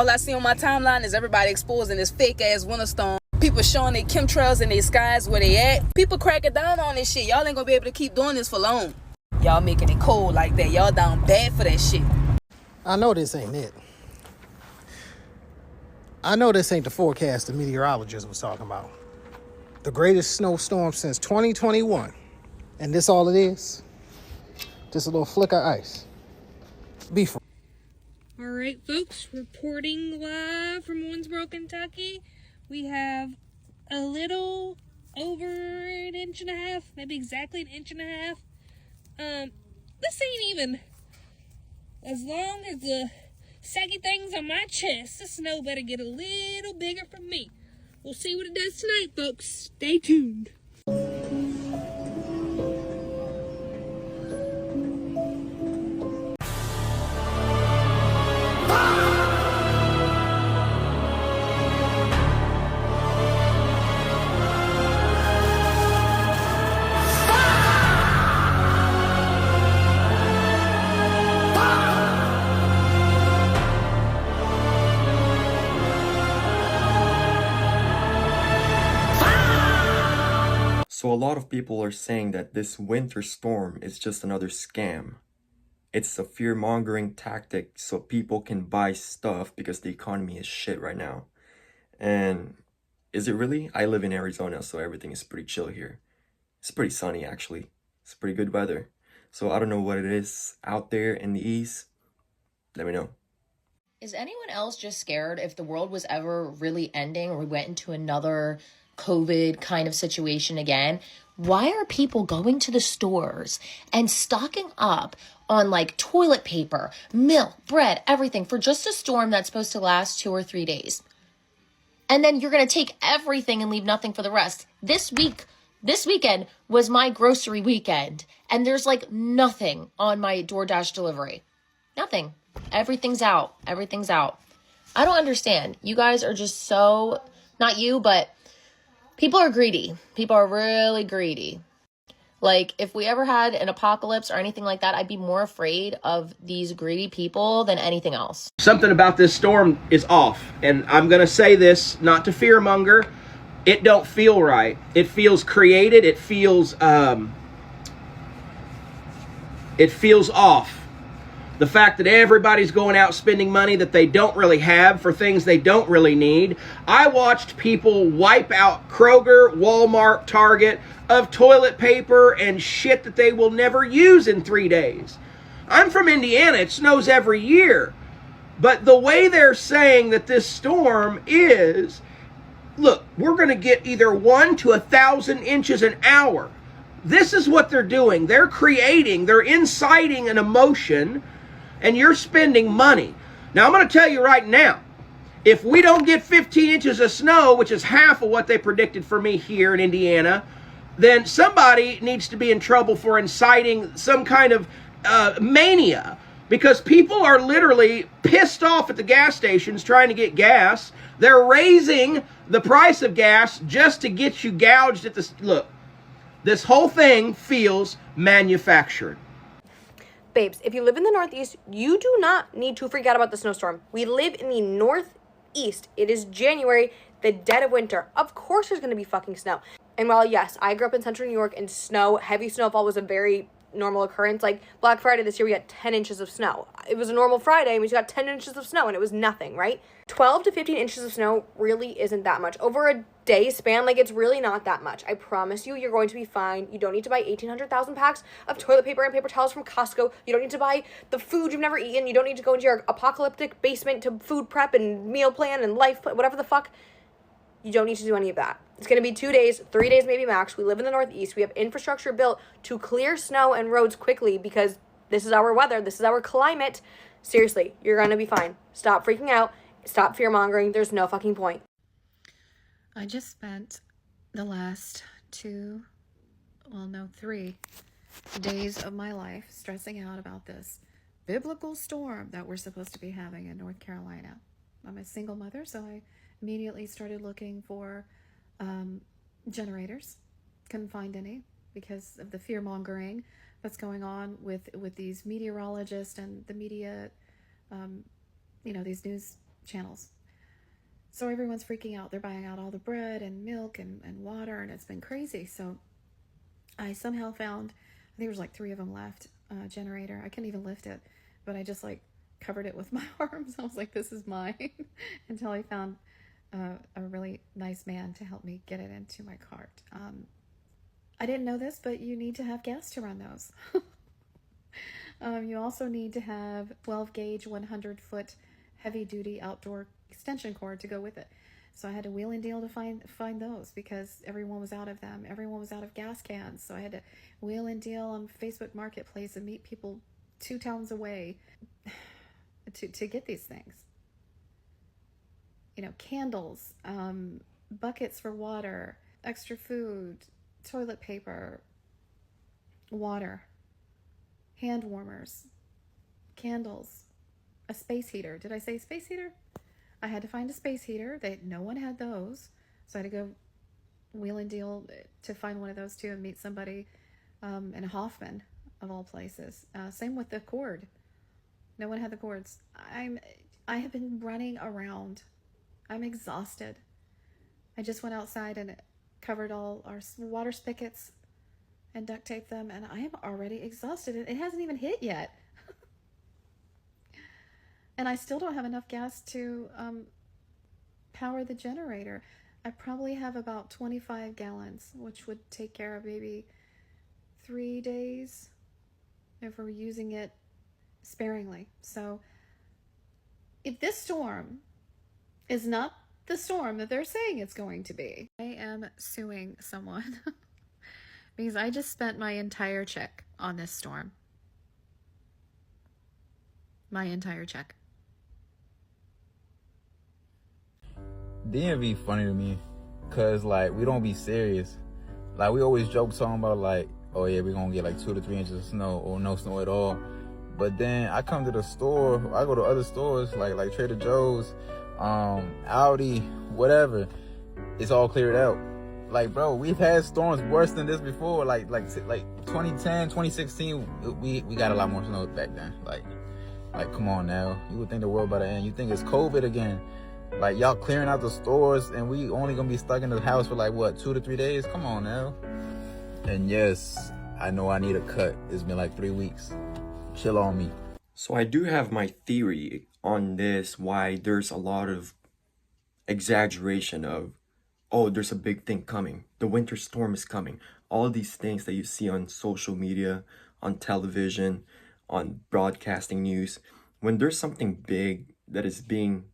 All I see on my timeline is everybody exposing this fake ass winter storm. People showing their chemtrails in their skies where they at. People cracking down on this shit. Y'all ain't gonna be able to keep doing this for long. Y'all making it cold like that. Y'all down bad for that shit. I know this ain't it. I know this ain't the forecast the meteorologist was talking about. The greatest snowstorm since 2021. And this all it is? Just a little flick of ice. Be for. All right, folks, reporting live from Owensboro, Kentucky. We have a little over an inch and a half, maybe exactly an inch and a half. This ain't even as long as the saggy things on my chest. The snow better get a little bigger for me. We'll see what it does tonight, folks. Stay tuned. So a lot of people are saying that this winter storm is just another scam. It's a fear-mongering tactic so people can buy stuff because the economy is shit right now. And is it really? I live in Arizona, so everything is pretty chill here. It's pretty sunny, actually. It's pretty good weather. So I don't know what it is out there in the east. Let me know. Is anyone else just scared if the world was ever really ending or we went into another COVID kind of situation again? Why are people going to the stores and stocking up on like toilet paper, milk, bread, everything for just a storm that's supposed to last 2 or 3 days? And then you're going to take everything and leave nothing for the rest. This weekend was my grocery weekend, and there's like nothing on my DoorDash delivery. Nothing. Everything's out. Everything's out. I don't understand. You guys are just so, not you, but people are greedy. People are really greedy. Like, if we ever had an apocalypse or anything like that, I'd be more afraid of these greedy people than anything else. Something about this storm is off. And I'm going to say this, not to fearmonger. It don't feel right. It feels created. It feels off. The fact that everybody's going out spending money that they don't really have for things they don't really need. I watched people wipe out Kroger, Walmart, Target of toilet paper and shit that they will never use in 3 days. I'm from Indiana. It snows every year. But the way they're saying that this storm is, look, we're going to get either 1 to 1,000 inches an hour. This is what they're doing. They're inciting an emotion, and you're spending money. Now, I'm going to tell you right now, if we don't get 15 inches of snow, which is half of what they predicted for me here in Indiana, then somebody needs to be in trouble for inciting some kind of mania. Because people are literally pissed off at the gas stations trying to get gas. They're raising the price of gas just to get you gouged at this. Look, this whole thing feels manufactured. Babes, if you live in the Northeast, you do not need to freak out about the snowstorm. We live in the Northeast. It is January, the dead of winter. Of course there's going to be fucking snow. And while, yes, I grew up in central New York and heavy snowfall was a very normal occurrence. Like Black Friday this year, we got 10 inches of snow. It was a normal Friday, and we got 10 inches of snow, and it was nothing, right? 12 to 15 inches of snow really isn't that much. Over a day span, like, it's really not that much. I promise you, you're going to be fine. You don't need to buy 1,800,000 packs of toilet paper and paper towels from Costco. You don't need to buy the food you've never eaten. You don't need to go into your apocalyptic basement to food prep and meal plan and life, whatever the fuck. You don't need to do any of that. It's going to be 2 days, 3 days maybe max. We live in the Northeast. We have infrastructure built to clear snow and roads quickly because this is our weather. This is our climate. Seriously, you're going to be fine. Stop freaking out. Stop fear-mongering. There's no fucking point. I just spent the last 3 days of my life stressing out about this biblical storm that we're supposed to be having in North Carolina. I'm a single mother, so I immediately started looking for generators. Couldn't find any because of the fear mongering that's going on with these meteorologists and the media, these news channels. So everyone's freaking out. They're buying out all the bread and milk and water, and it's been crazy. So I somehow found, I think there was like 3 of them left, generator. I couldn't even lift it, but I just like covered it with my arms. I was like, this is mine, until I found a really nice man to help me get it into my cart. I didn't know this, but you need to have gas to run those. You also need to have 12 gauge 100 foot heavy duty outdoor extension cord to go with it. So I had to wheel and deal to find those, because everyone was out of them. Everyone was out of gas cans. So I had to wheel and deal on Facebook Marketplace and meet people 2 towns away to get these things. You know, candles, buckets for water, extra food, toilet paper, water, hand warmers, candles, a space heater. Did I say space heater? I had to find a space heater. No one had those. So I had to go wheel and deal to find one of those too, and meet somebody in Hoffman, of all places. Same with the cord. No one had the cords. I have been running around. I'm exhausted. I just went outside and covered all our water spigots and duct taped them, and I am already exhausted. It hasn't even hit yet. And I still don't have enough gas to power the generator. I probably have about 25 gallons, which would take care of maybe 3 days if we're using it sparingly. So if this storm is not the storm that they're saying it's going to be, I am suing someone because I just spent my entire check on this storm. My entire check. DMV funny to me, cause like we don't be serious. Like we always joke talking about like, oh yeah, we're gonna get like 2 to 3 inches of snow or no snow at all. But then I come to the store, I go to other stores like Trader Joe's, Audi, whatever. It's all cleared out. Like bro, we've had storms worse than this before. Like 2010, 2016, we got a lot more snow back then. Like come on now, you would think the world about to end. You think it's COVID again? Like y'all clearing out the stores and we only gonna be stuck in the house for like what, 2 to 3 days? Come on now. And yes, I know I need a cut. It's been like 3 weeks. Chill on me. So I do have my theory on this, why there's a lot of exaggeration of, oh, there's a big thing coming. The winter storm is coming. All these things that you see on social media, on television, on broadcasting news. When there's something big that is being,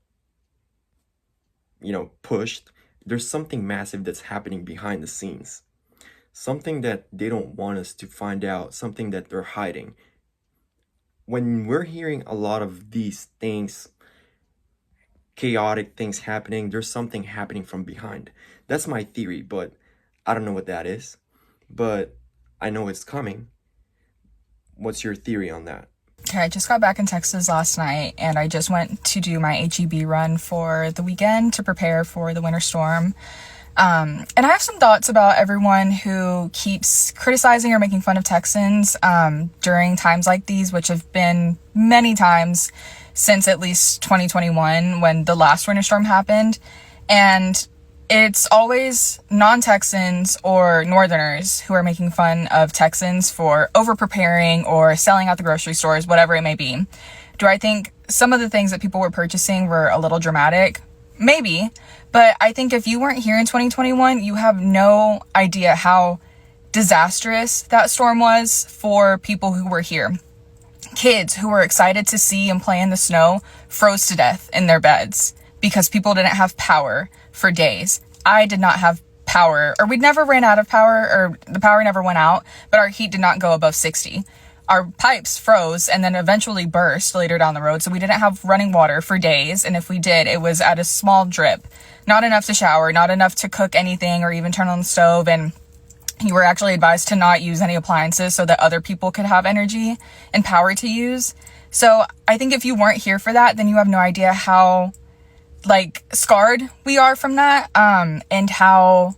pushed, there's something massive that's happening behind the scenes. Something that they don't want us to find out, something that they're hiding. When we're hearing a lot of these things, chaotic things happening, there's something happening from behind. That's my theory, but I don't know what that is. But I know it's coming. What's your theory on that? Okay, I just got back in Texas last night, and I just went to do my HEB run for the weekend to prepare for the winter storm. And I have some thoughts about everyone who keeps criticizing or making fun of Texans during times like these, which have been many times since at least 2021 when the last winter storm happened. And it's always non-Texans or Northerners who are making fun of Texans for over-preparing or selling out the grocery stores, whatever it may be. Do I think some of the things that people were purchasing were a little dramatic? Maybe. But I think if you weren't here in 2021, you have no idea how disastrous that storm was for people who were here. Kids who were excited to see and play in the snow froze to death in their beds because people didn't have power for days. I did not have power, or we never ran out of power, or the power never went out, but our heat did not go above 60. Our pipes froze and then eventually burst later down the road, so we didn't have running water for days, and if we did, it was at a small drip. Not enough to shower, not enough to cook anything or even turn on the stove, and you were actually advised to not use any appliances so that other people could have energy and power to use. So I think if you weren't here for that, then you have no idea how scarred we are from that, and how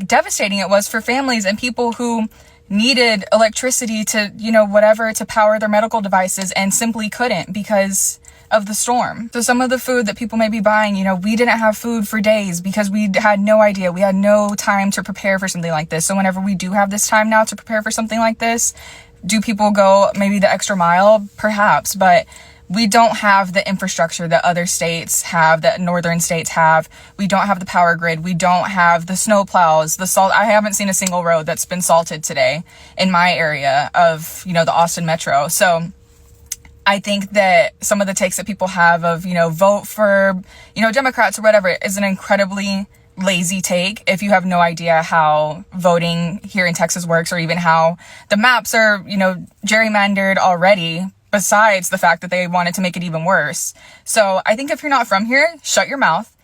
devastating it was for families and people who needed electricity to, whatever, to power their medical devices and simply couldn't because of the storm. So some of the food that people may be buying, you know, we didn't have food for days because we had no idea. We had no time to prepare for something like this. So whenever we do have this time now to prepare for something like this, do people go maybe the extra mile? Perhaps, but we don't have the infrastructure that other states have, that northern states have. We don't have the power grid. We don't have the snow plows, the salt. I haven't seen a single road that's been salted today in my area of, you know, the Austin metro. So I think that some of the takes that people have of, you know, vote for, you know, Democrats or whatever is an incredibly lazy take if you have no idea how voting here in Texas works, or even how the maps are, you know, gerrymandered already, besides the fact that they wanted to make it even worse. So I think if you're not from here, shut your mouth,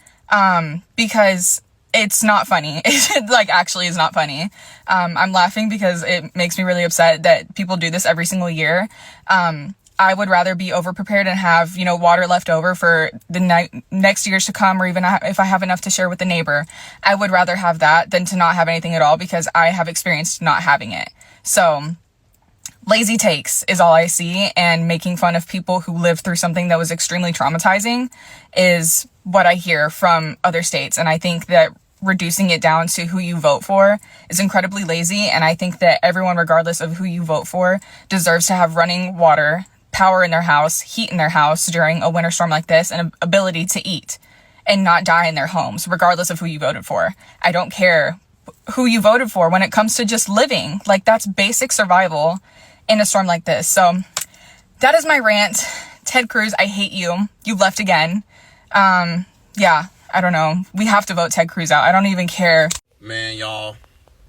because it's not funny. It like actually is not funny. I'm laughing because it makes me really upset that people do this every single year. I would rather be over-prepared and have, you know, water left over for the next years to come, or even if I have enough to share with the neighbor. I would rather have that than to not have anything at all, because I have experienced not having it. So lazy takes is all I see, and making fun of people who lived through something that was extremely traumatizing is what I hear from other states. And I think that reducing it down to who you vote for is incredibly lazy. And I think that everyone, regardless of who you vote for, deserves to have running water, power in their house, heat in their house during a winter storm like this, and an ability to eat and not die in their homes, regardless of who you voted for. I don't care who you voted for when it comes to just living. Like, that's basic survival in a storm like this. So that is my rant. Ted Cruz, I hate you. You left again. Yeah, I don't know. We have to vote Ted Cruz out. I don't even care. Man, y'all,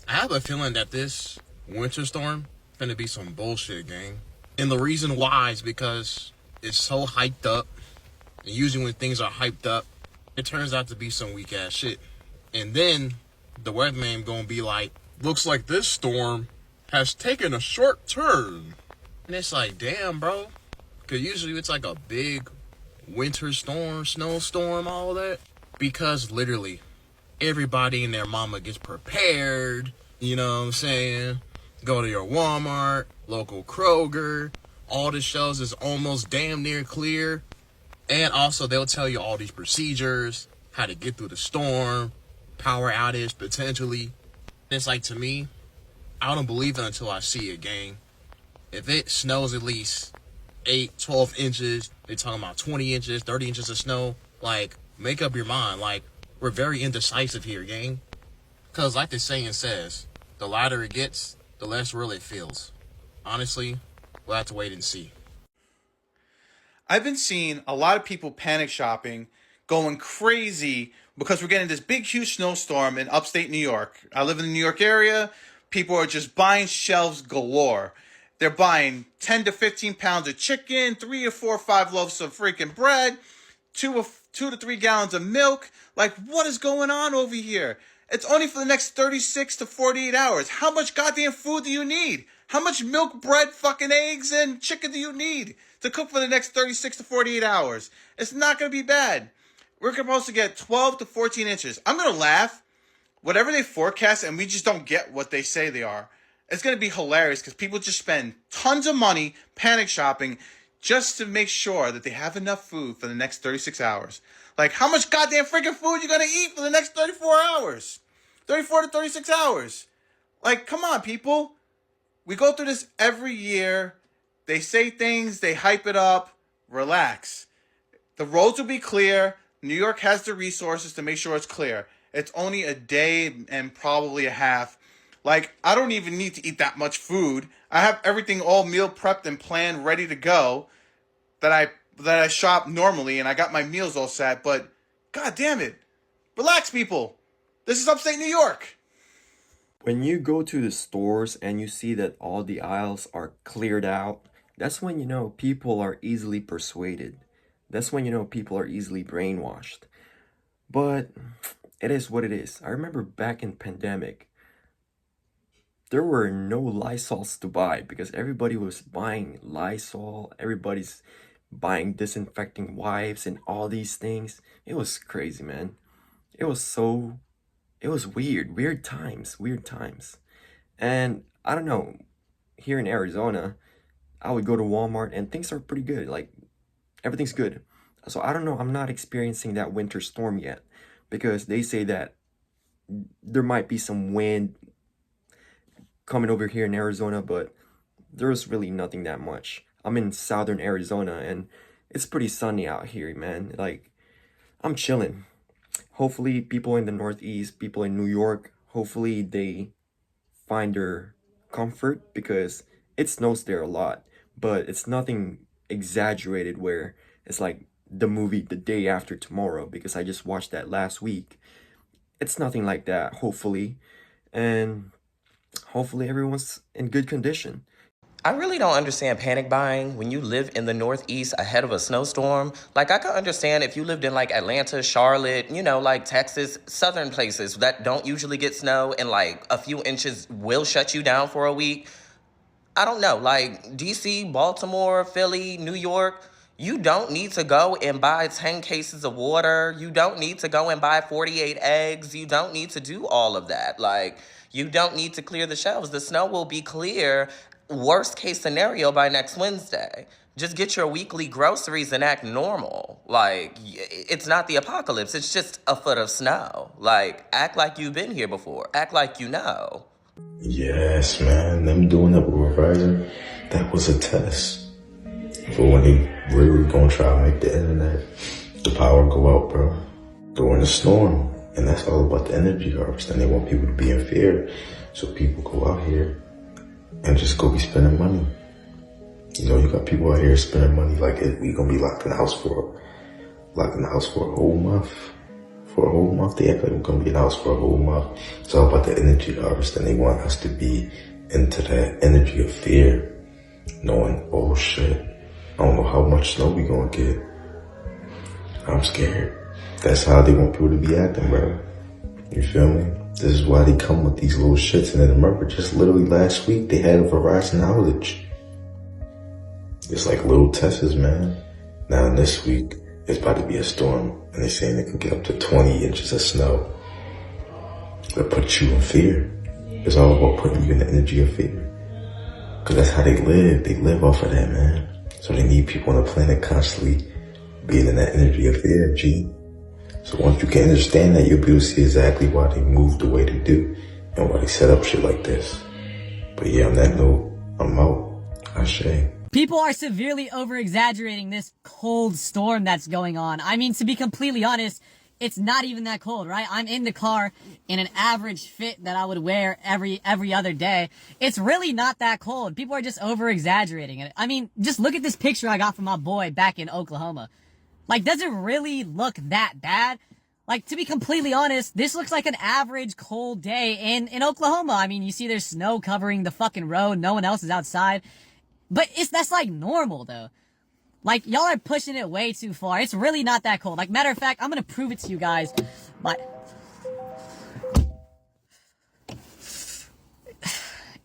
I have a feeling that this winter storm is gonna be some bullshit, gang. And the reason why is because it's so hyped up. And usually when things are hyped up, it turns out to be some weak ass shit. And then the weatherman gonna be like, looks like this storm has taken a short turn. And it's like, damn, bro. Because usually it's like a big winter storm, snowstorm, all that. Because literally everybody and their mama gets prepared. You know what I'm saying? Go to your Walmart, local Kroger. All the shelves is almost damn near clear. And also they'll tell you all these procedures, how to get through the storm, power outage potentially. And it's like, to me, I don't believe it until I see it, gang. If it snows at least 8, 12 inches, they're talking about 20 inches, 30 inches of snow, like, make up your mind. Like, we're very indecisive here, gang. Because like the saying says, the lighter it gets, the less real it feels. Honestly, we'll have to wait and see. I've been seeing a lot of people panic shopping, going crazy because we're getting this big, huge snowstorm in upstate New York. I live in the New York area. People are just buying shelves galore. They're buying 10 to 15 pounds of chicken, 3 or 4 or 5 loaves of freaking bread, 2 to 3 gallons of milk. Like, what is going on over here? It's only for the next 36 to 48 hours. How much goddamn food do you need? How much milk, bread, fucking eggs, and chicken do you need to cook for the next 36 to 48 hours? It's not going to be bad. We're supposed to get 12 to 14 inches. I'm going to laugh. Whatever they forecast and we just don't get what they say they are, it's going to be hilarious because people just spend tons of money panic shopping just to make sure that they have enough food for the next 36 hours. Like, how much goddamn freaking food you going to eat for the next 34 hours? 34 to 36 hours. Like, come on, people. We go through this every year. They say things, they hype it up. Relax. The roads will be clear. New York has the resources to make sure it's clear. It's only a day and probably a half. Like, I don't even need to eat that much food. I have everything all meal prepped and planned, ready to go, that I shop normally, and I got my meals all set. But, god damn it. Relax, people. This is upstate New York. When you go to the stores and you see that all the aisles are cleared out, that's when you know people are easily persuaded. That's when you know people are easily brainwashed. But it is what it is. I remember back in pandemic, there were no Lysols to buy because everybody was buying Lysol. Everybody's buying disinfecting wipes and all these things. It was crazy, man. It was weird times. And I don't know, here in Arizona, I would go to Walmart and things are pretty good. Like, everything's good. So I don't know, I'm not experiencing that winter storm yet, because they say that there might be some wind coming over here in Arizona, but there's really nothing that much. I'm in southern Arizona and it's pretty sunny out here, man. Like, I'm chilling. Hopefully people in the Northeast, people in New York, hopefully they find their comfort, because it snows there a lot, but it's nothing exaggerated where it's like the movie The Day After Tomorrow, because I just watched that last week. It's nothing like that, hopefully. And hopefully everyone's in good condition. I really don't understand panic buying when you live in the Northeast ahead of a snowstorm. Like, I could understand if you lived in like Atlanta, Charlotte, you know, like Texas, southern places that don't usually get snow and like a few inches will shut you down for a week. I don't know, like DC, Baltimore, Philly, New York, you don't need to go and buy 10 cases of water. You don't need to go and buy 48 eggs. You don't need to do all of that. Like, you don't need to clear the shelves. The snow will be clear, worst case scenario, by next Wednesday. Just get your weekly groceries and act normal. Like, it's not the apocalypse. It's just a foot of snow. Like, act like you've been here before. Act like you know. Yes, man. Them doing that with Verizon, that was a test for when they really gonna try to make the internet, the power go out, bro, during the storm. And that's all about the energy harvest. And they want people to be in fear. So people go out here and just go be spending money. You know, you got people out here spending money like we gonna be locked in the house for a whole month. For a whole month, they act like we're gonna be in the house for a whole month. It's all about the energy harvest, and they want us to be into that energy of fear, knowing, oh shit, I don't know how much snow we gonna get. I'm scared. That's how they want people to be acting, bro. You feel me? This is why they come with these little shits. And then remember, just literally last week, they had a Verizon outage. It's like little tests, man. Now this week, it's about to be a storm. And they're saying it can get up to 20 inches of snow. That puts you in fear. It's all about putting you in the energy of fear. Because that's how they live. They live off of that, man. So they need people on the planet constantly being in that energy of fear, G. So once you can understand that, you'll be able to see exactly why they move the way they do and why they set up shit like this. But yeah, on that note, I'm out. Ashe. People are severely over-exaggerating this cold storm that's going on. I mean, to be completely honest, it's not even that cold, right? I'm in the car in an average fit that I would wear every other day. It's really not that cold. People are just over-exaggerating it. I mean, just look at this picture I got from my boy back in Oklahoma. Like, does it really look that bad? Like, to be completely honest, this looks like an average cold day in Oklahoma. I mean, you see there's snow covering the fucking road. No one else is outside. But that's like normal, though. Like, y'all are pushing it way too far. It's really not that cold. Like, matter of fact, I'm gonna prove it to you guys. But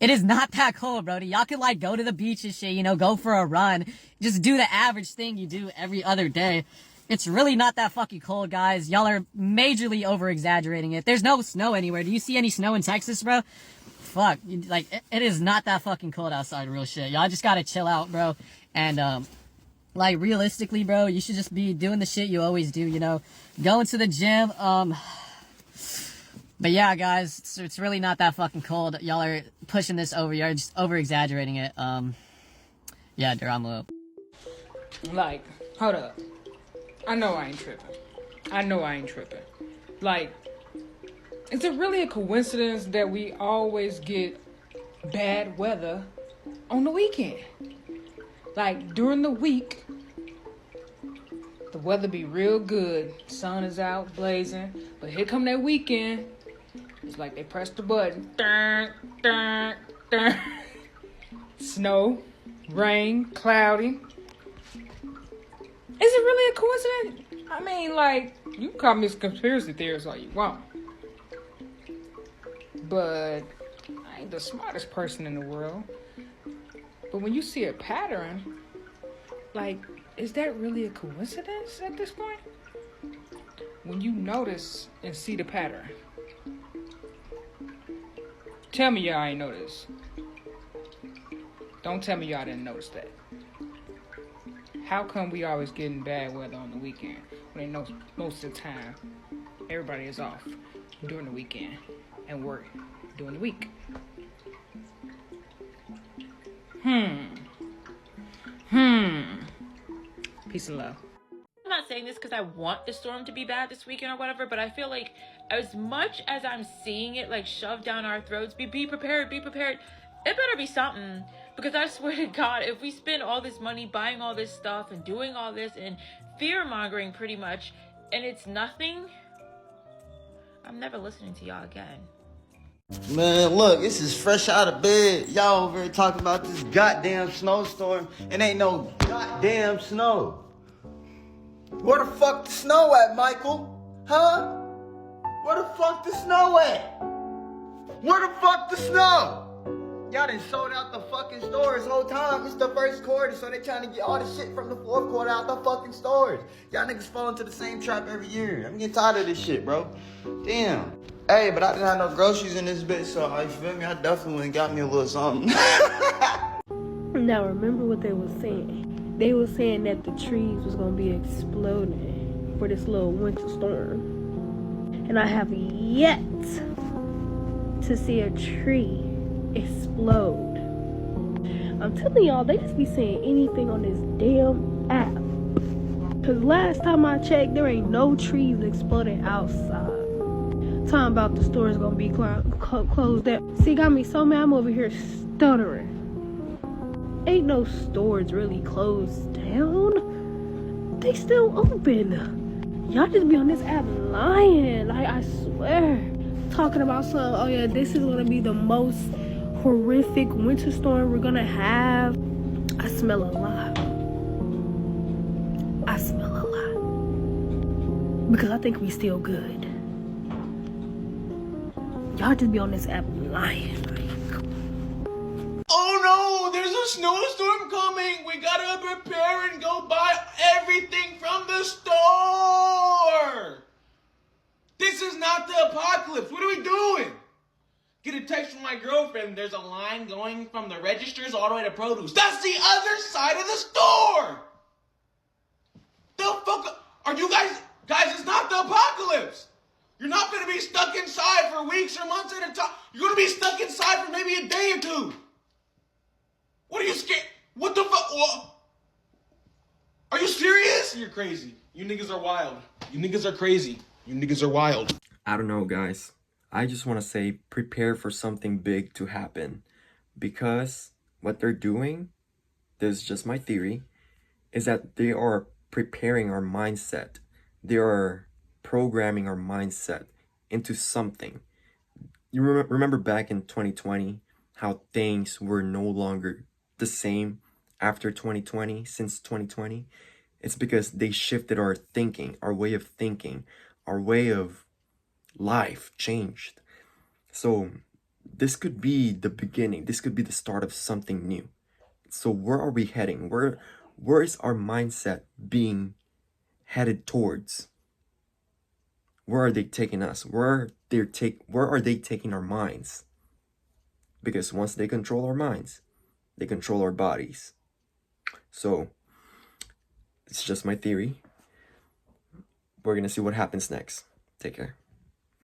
it is not that cold, bro. Y'all can, like, go to the beach and shit, you know, go for a run. Just do the average thing you do every other day. It's really not that fucking cold, guys. Y'all are majorly over-exaggerating it. There's no snow anywhere. Do you see any snow in Texas, bro? Fuck. Like, it is not that fucking cold outside, real shit. Y'all just gotta chill out, bro. And, like, realistically, bro, you should just be doing the shit you always do, you know? Going to the gym, But yeah, guys, it's really not that fucking cold. Y'all are pushing this over. You're just over-exaggerating it. Yeah, Duramo. Like, hold up. I know I ain't tripping. Like, is it really a coincidence that we always get bad weather on the weekend? Like, during the week, the weather be real good. Sun is out, blazing. But here come that weekend. It's like they press the button. Dun, dun, dun. Snow, rain, cloudy. Is it really a coincidence? I mean, like, you can call me a conspiracy theorist all you want. But I ain't the smartest person in the world. But when you see a pattern, like, is that really a coincidence at this point? When you notice and see the pattern. Tell me y'all ain't noticed. Don't tell me y'all didn't notice that. How come we always getting bad weather on the weekend when they know most of the time everybody is off during the weekend and work during the week? Peace and love. I'm not saying this because I want the storm to be bad this weekend or whatever, but I feel like as much as I'm seeing it like shoved down our throats, be prepared, it better be something. Because I swear to God, if we spend all this money buying all this stuff and doing all this and fear-mongering pretty much, and it's nothing, I'm never listening to y'all again. Man, look, this is fresh out of bed. Y'all over here talking about this goddamn snowstorm. It ain't no goddamn snow. Where the fuck the snow at, Michael? Huh? Where the fuck the snow at? Where the fuck the snow? Y'all done sold out the fucking stores whole time. It's the first quarter, so they trying to get all the shit from the fourth quarter out the fucking stores. Y'all niggas fall into the same trap every year. I'm getting tired of this shit, bro. Damn. Hey, but I didn't have no groceries in this bitch, so you feel me? I definitely went and got me a little something. Now remember what they were saying. They were saying that the trees was gonna be exploding for this little winter storm. And I have yet to see a tree explode. I'm telling y'all, they just be saying anything on this damn app. Cause last time I checked, there ain't no trees exploding outside. Talking about the store's gonna be closed down. See, got me so mad I'm over here stuttering. Ain't no stores really closed down. They still open. Y'all just be on this app lying. Like, I swear. Talking about some, oh yeah, this is gonna be the most horrific winter storm we're gonna have. I smell a lot. I smell a lot. Because I think we still good. Y'all just be on this app lying. Oh no, there's a snowstorm coming. We gotta prepare and go buy everything from the store. This is not the apocalypse. What are we doing? Get a text from my girlfriend. There's a line going from the registers all the way to produce. That's the other side of the store. The fuck are you guys? Guys, it's not the apocalypse. You're not going to be stuck inside for weeks or months at a time. You're going to be stuck inside for maybe a day or two. What are you scared? What the fuck? Are you serious? You're crazy. You niggas are wild. You niggas are crazy. You niggas are wild. I don't know, guys. I just want to say prepare for something big to happen. Because what they're doing, this is just my theory, is that they are preparing our mindset. They are programming our mindset into something. You remember back in 2020 how things were no longer the same after 2020, since 2020? It's because they shifted our thinking, our way of thinking, our way of life changed. So this could be the beginning. This could be the start of something new. So where are we heading? Where is our mindset being headed towards? Where are they taking us? Where are they taking our minds? Because once they control our minds, they control our bodies. So it's just my theory. We're gonna see what happens next. Take care.